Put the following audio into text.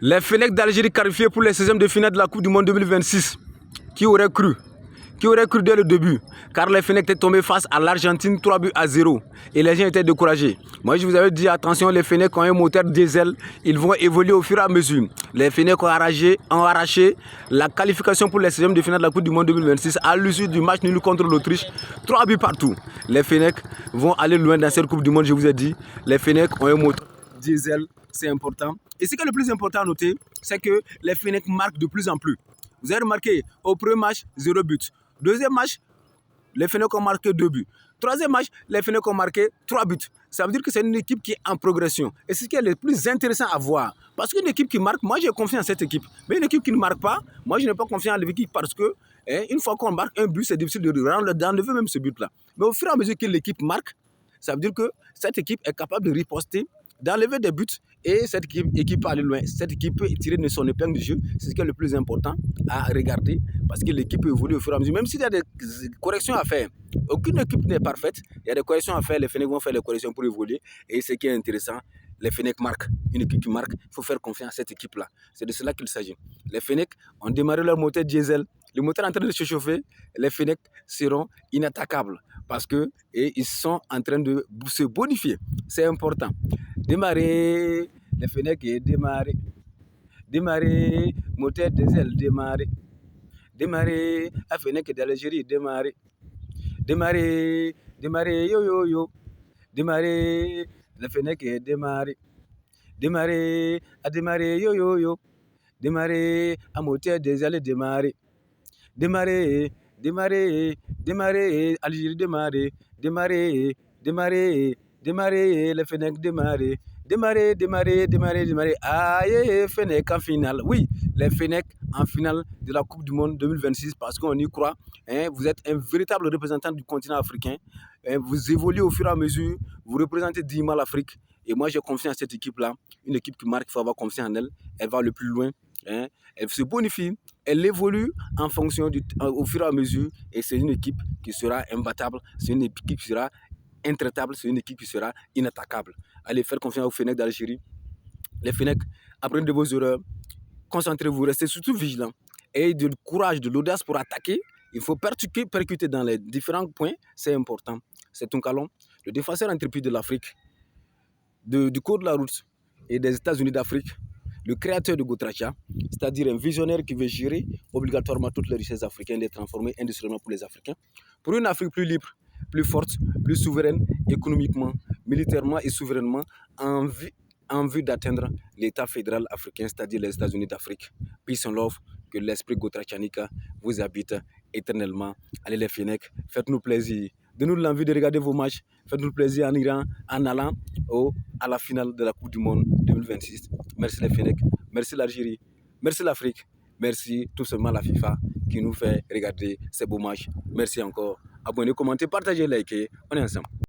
Les Fennecs d'Algérie qualifiés pour les 16e de finale de la Coupe du Monde 2026. Qui aurait cru? Qui aurait cru dès le début? Car les Fennecs étaient tombés face à l'Argentine 3-0 et les gens étaient découragés. Moi je vous avais dit attention, les Fennecs ont un moteur diesel, ils vont évoluer au fur et à mesure. Les Fennecs ont arraché la qualification pour les 16e de finale de la Coupe du Monde 2026 à l'issue du match nul contre l'Autriche, 3 buts partout. Les Fennecs vont aller loin dans cette Coupe du Monde, je vous ai dit. Les Fennecs ont un moteur diesel, c'est important. Et ce qui est le plus important à noter, c'est que les Fennecs marquent de plus en plus. Vous avez remarqué, au premier match, 0 but. Deuxième match, les Fennecs ont marqué 2 buts. Troisième match, les Fennecs ont marqué 3 buts. Ça veut dire que c'est une équipe qui est en progression. Et c'est ce qui est le plus intéressant à voir. Parce qu'une équipe qui marque, moi j'ai confiance en cette équipe. Mais une équipe qui ne marque pas, moi je n'ai pas confiance en l'équipe parce que une fois qu'on marque un but, c'est difficile d'enlever même ce but-là. Mais au fur et à mesure que l'équipe marque, ça veut dire que cette équipe est capable de riposter, d'enlever des buts et cette équipe peut aller loin. Cette équipe peut tirer de son épingle du jeu. C'est ce qui est le plus important à regarder parce que l'équipe évolue au fur et à mesure. Même s'il y a des corrections à faire, aucune équipe n'est parfaite. Il y a des corrections à faire. Les Fennecs vont faire les corrections pour évoluer. Et ce qui est intéressant, les Fennecs marquent. Une équipe qui marque, il faut faire confiance à cette équipe-là. C'est de cela qu'il s'agit. Les Fennecs ont démarré leur moteur diesel. Le moteur est en train de se chauffer. Les Fennecs seront inattaquables parce qu'ils sont en train de se bonifier. C'est important. Démarrer, les Fennecs et démarrer. Démarrer, moteur diesel, démarrer. Démarrer, la Fennec d'Algérie, démarrer. Démarrer, démarrer, yo yo yo. Démarrer, la Fennec est démarrer. Démarrer, à démarrer, yo yo yo. Démarrer, à moteur diesel, démarrer. Démarrer, démarrer, démarrer, Algérie, démarrer. Démarrer, démarrer, démarrer, les Fennecs, démarrer. Démarrer, démarrer, démarrer, démarrer. Aïe, Fennecs en finale. Oui, les Fennecs en finale de la Coupe du Monde 2026 parce qu'on y croit. Vous êtes un véritable représentant du continent africain. Vous évoluez au fur et à mesure. Vous représentez dignement l'Afrique. Et moi, j'ai confiance en cette équipe-là. Une équipe qui marque, il faut avoir confiance en elle. Elle va le plus loin. Elle se bonifie. Elle évolue en fonction au fur et à mesure. Et c'est une équipe qui sera imbattable. C'est une équipe qui sera intraitable. C'est une équipe qui sera inattaquable. Allez faire confiance aux Fennecs d'Algérie. Les Fennecs, apprenez de vos erreurs. Concentrez-vous, restez surtout vigilants. Ayez du courage, de l'audace pour attaquer. Il faut percuter dans les différents points. C'est important. C'est Tounkallon, le défenseur intrépide de l'Afrique, du code de la route et des États-Unis d'Afrique, le créateur de Gotracha, c'est-à-dire un visionnaire qui veut gérer obligatoirement toutes les richesses africaines et les transformer industriellement pour les Africains, pour une Afrique plus libre, plus forte, plus souveraine économiquement, militairement et souverainement en vue d'atteindre l'État fédéral africain, c'est-à-dire les États-Unis d'Afrique. Peace and love, que l'esprit gotrachanika vous habite éternellement. Allez les Fennecs, faites-nous plaisir. Donnez-nous l'envie de regarder vos matchs. Faites-nous plaisir en Iran, en allant à la finale de la Coupe du Monde 2026. Merci les Fennecs, merci l'Algérie, merci l'Afrique, merci tout simplement la FIFA qui nous fait regarder ces beaux matchs. Merci encore. Abonnez, commentez, partagez, likez. On est ensemble.